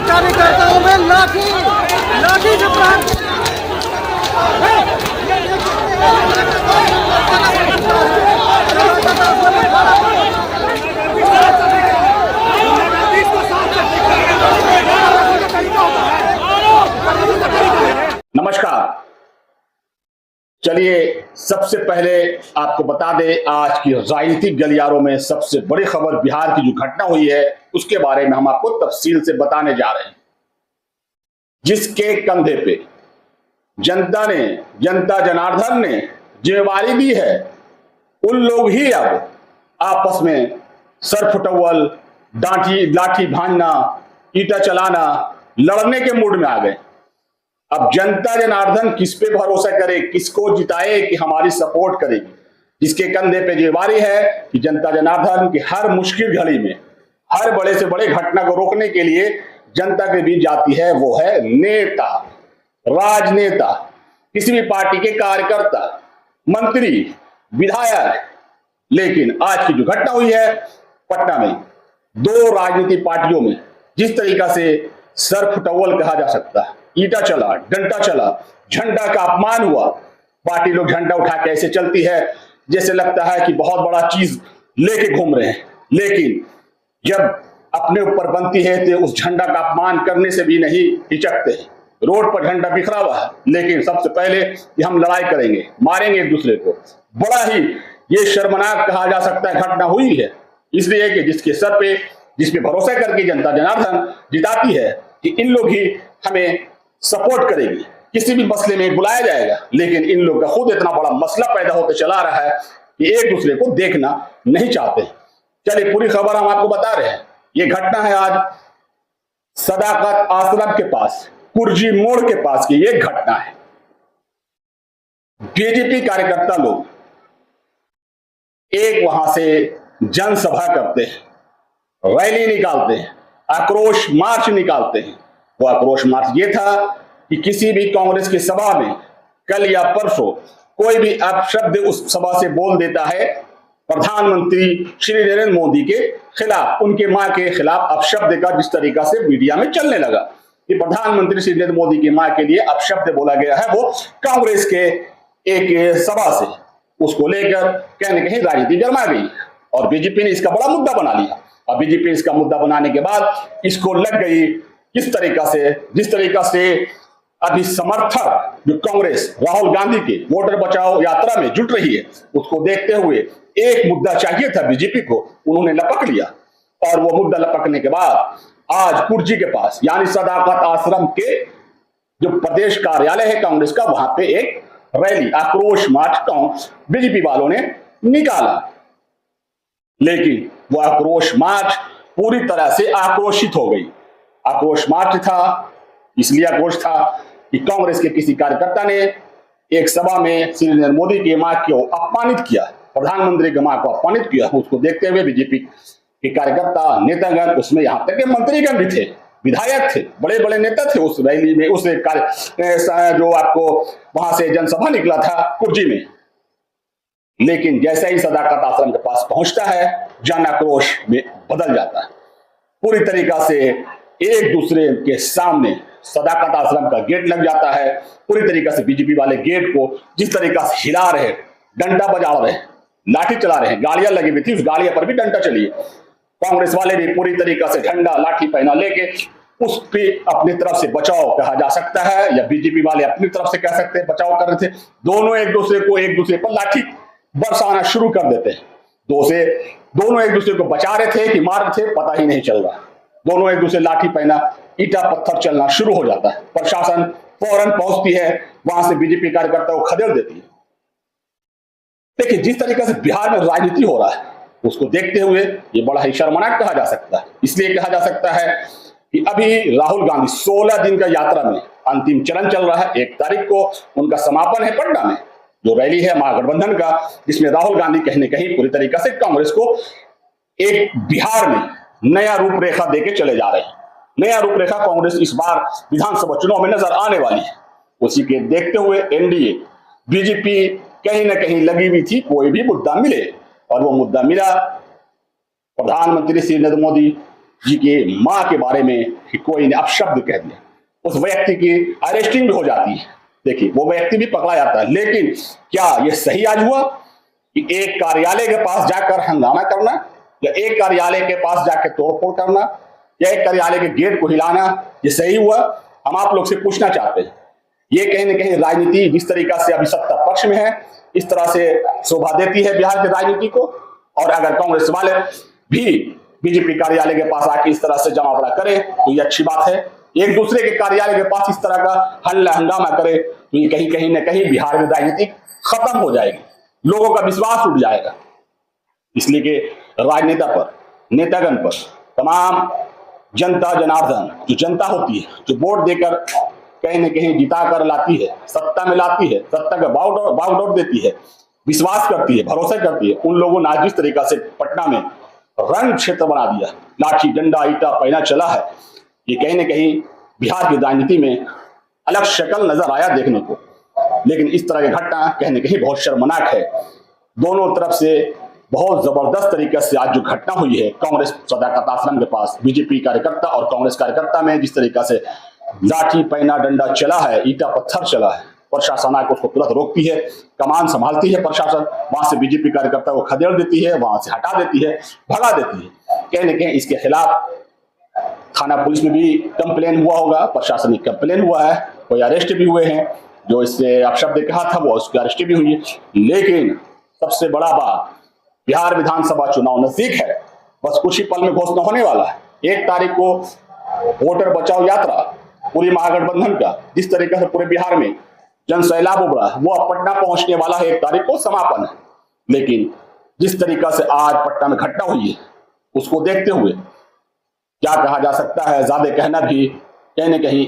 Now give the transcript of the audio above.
कार्यकर्ताओं में लाठी लाठी से प्रहार। नमस्कार। चलिए सबसे पहले आपको बता दें आज की राजनीतिक गलियारों में सबसे बड़ी खबर बिहार की जो घटना हुई है उसके बारे में हम आपको तफसील से बताने जा रहे हैं, जिसके कंधे पे जनता जनार्दन ने जिम्मेवारी दी है। उन लोग ही अब आपस में सर फुटवल, लाठी भांजना, ईटा चलाना, लड़ने के मूड में आ गए। अब जनता जनार्दन किस पे भरोसा करे, किसको जिताए कि हमारी सपोर्ट करेगी। जिसके कंधे पे जिम्मेवारी है कि जनता जनार्दन की हर मुश्किल घड़ी में, हर बड़े से बड़े घटना को रोकने के लिए जनता के बीच जाती है, वो है नेता, राजनेता, किसी भी पार्टी के कार्यकर्ता, मंत्री, विधायक। लेकिन आज की जो घटना हुई है पटना में, दो राजनीतिक पार्टियों में जिस तरीका से सर फुटवल कहा जा सकता है, ईटा चला, डंडा चला, झंडा का अपमान हुआ। पार्टी लोग झंडा उठा के ऐसे चलती है जैसे लगता है कि बहुत बड़ा चीज लेके घूम रहे हैं, लेकिन जब अपने ऊपर बनती है तो उस झंडा का अपमान करने से भी नहीं हिचकते हैं। रोड पर झंडा बिखरा हुआ है, लेकिन सबसे पहले कि हम लड़ाई करेंगे, मारेंगे एक दूसरे को। बड़ा ही ये शर्मनाक कहा जा सकता है घटना हुई है, इसलिए कि जिसके सर पे, जिस पे भरोसा करके जनता जनार्दन जिताती है कि इन लोग ही हमें सपोर्ट करेगी, किसी भी मसले में बुलाया जाएगा। लेकिन इन लोग का खुद इतना बड़ा मसला पैदा होते चला रहा है कि एक दूसरे को देखना नहीं चाहते। चलिए पूरी खबर हम आपको बता रहे हैं। ये घटना है आज सदाकत आश्रम के पास, कुर्जी मोड़ के पास की ये घटना है। बीजेपी कार्यकर्ता लोग एक वहां से जनसभा करते हैं, रैली निकालते हैं, आक्रोश मार्च निकालते हैं। वो आक्रोश मार्च ये था कि किसी भी कांग्रेस की सभा में कल या परसों कोई भी अपशब्द उस सभा से बोल देता है प्रधानमंत्री श्री नरेंद्र मोदी के खिलाफ, उनके मां के खिलाफ अपशब्द का जिस तरीका से मीडिया में चलने लगा कि प्रधानमंत्री श्री नरेंद्र मोदी की मां के लिए अपशब्द बोला गया है, वो कांग्रेस के एक सभा से, उसको लेकर कहीं न कहीं राजनीति गर्मा गई और बीजेपी ने इसका बड़ा मुद्दा बना लिया। और बीजेपी इसका मुद्दा बनाने के बाद इसको लग गई किस तरीका से, जिस तरीका से अभी समर्थक जो कांग्रेस राहुल गांधी के वोटर बचाओ यात्रा में जुट रही है, उसको देखते हुए एक मुद्दा चाहिए था बीजेपी को, उन्होंने लपक लिया। और वो मुद्दा लपकने के बाद आज कुर्जी के पास यानी सदाकत आश्रम के जो प्रदेश कार्यालय है कांग्रेस का, वहां पे एक रैली, आक्रोश मार्च बीजेपी वालों ने निकाला। लेकिन वो आक्रोश मार्च पूरी तरह से आक्रोशित हो गई। आक्रोश मार्च था, इसलिए आक्रोश था कि कांग्रेस के किसी कार्यकर्ता ने एक सभा में श्री नरेंद्र मोदी की मां को अपमानित किया, प्रधानमंत्री की मां को अपमानित किया। उसको देखते हुए बीजेपी के कार्यकर्ता, नेतागण, उसमें यहां तक के मंत्रीगण भी थे, विधायक थे, बड़े बड़े नेता थे उस रैली में, उस जो आपको वहां से जनसभा निकला था कुर्जी में। लेकिन जैसे ही सदाकत आश्रम के पास पहुंचता है, जन आक्रोश में बदल जाता है। पूरी तरीका से एक दूसरे के सामने सदाकत आश्रम का गेट लग जाता है। पूरी तरीका से बीजेपी वाले गेट को जिस तरीका से हिला रहे, डंडा बजा रहे, लाठी चला रहे, गाड़ियां लगी हुई थी, उस गाड़ियां पर भी डंडा चली। कांग्रेस वाले भी पूरी तरीका से झंडा लाठी पहना लेके उस पे अपनी तरफ से बचाव कहा जा सकता है, या बीजेपी वाले अपनी तरफ से कह सकते हैं बचाव कर रहे थे। दोनों एक दूसरे पर लाठी बरसाना शुरू कर देते हैं। दोनों एक दूसरे को बचा रहे थे कि मार रहे थे, पता ही नहीं चल रहा। दोनों एक दूसरे लाठी पहना, ईटा पत्थर चलना शुरू हो जाता है। प्रशासन फौरन पहुंचती है, वहां से बीजेपी कार्यकर्ता को खदेड़ देती है। देखिए जिस तरीके से बिहार में राजनीति हो रहा है, उसको देखते हुए ये बड़ा ही शर्मनाक कहा जा सकता है। इसलिए कहा जा सकता है कि अभी राहुल गांधी 16 दिन का यात्रा में अंतिम चरण चल रहा है। 1 तारीख को उनका समापन है पटना में, जो रैली है महागठबंधन का, जिसमें राहुल गांधी कहीं न कहीं पूरी तरीके से कांग्रेस को एक बिहार में नया रूपरेखा देके चले जा रहे हैं। नया रूपरेखा कांग्रेस इस बार विधानसभा चुनाव में नजर आने वाली है। उसी के देखते हुए एनडीए, बीजेपी कहीं न कहीं लगी हुई थी कोई भी मुद्दा मिले, और वो मुद्दा मिला। प्रधानमंत्री श्री नरेंद्र मोदी जी की मां के बारे में कोई ने अपशब्द कह दिया, उस व्यक्ति की अरेस्टिंग भी हो जाती है। देखिए वो व्यक्ति भी पकड़ा जाता है। लेकिन क्या यह सही आज हुआ कि एक कार्यालय के पास जाकर हंगामा करना, या एक कार्यालय के पास जाकर तोड़फोड़ करना, या एक कार्यालय के गेट को हिलाना, ये सही हुआ? हम आप लोग से पूछना चाहते हैं। ये कहीं ना कहीं राजनीति जिस तरीका से अभी सत्ता पक्ष में है, इस तरह से शोभा देती है बिहार की राजनीति को। और अगर कांग्रेस वाले भी बीजेपी कार्यालय के पास आके इस तरह से जमावड़ा करे तो ये अच्छी बात है। एक दूसरे के कार्यालय के पास इस तरह का हल्ला हंगामा करे तो ये कहीं ना कहीं बिहार में राजनीति खत्म हो जाएगी, लोगों का विश्वास उठ जाएगा। इसलिए कि राजनेता पर, नेतागण पर, तमाम जनता जनार्दन, जो जनता होती है, जो वोट देकर कहीं ना कहीं जिता कर लाती है, सत्ता में लाती है, सत्ता का बागडोर देती है, विश्वास करती है, भरोसा करती है, उन लोगों ने आज जिस तरीका से पटना में रंग क्षेत्र बना दिया, लाठी डंडा ईटा पहना चला है, ये कहीं ना कहीं बिहार की राजनीति में अलग शक्ल नजर आया देखने को। लेकिन इस तरह की घटना कहीं ना कहीं बहुत शर्मनाक है। दोनों तरफ से बहुत जबरदस्त तरीके से आज जो घटना हुई है कांग्रेस सदाकत आश्रम के पास, बीजेपी कार्यकर्ता और कांग्रेस कार्यकर्ता में जिस तरीका से लाठी पैना डंडा चला है, ईटा पत्थर चला है, प्रशासन आकर उसको तुरंत रोकती है, कमान संभालती है प्रशासन, वहां से बीजेपी कार्यकर्ता को खदेड़ देती है, वहां से हटा देती है, भगा देती है। कहीं ना कहीं इसके खिलाफ थाना पुलिस में भी कंप्लेन हुआ होगा, प्रशासनिक कंप्लेन हुआ है, कोई अरेस्ट भी हुए हैं, जो इससे अपशब्द कहा था वो उसकी अरेस्ट भी हुई है। लेकिन सबसे बड़ा बात, बिहार विधानसभा चुनाव नजदीक है, बस कुछ ही पल में घोषणा होने वाला है। 1 तारीख को वोटर बचाओ यात्रा पूरी महागठबंधन का जिस तरीके से पूरे बिहार में जन सैलाब उभरा है, वो अब पटना पहुंचने वाला है, 1 तारीख को समापन है। लेकिन जिस तरीका से आज पटना में घटना हुई है उसको देखते हुए क्या कहा जा सकता है, ज्यादा कहना भी कहीं ना कहीं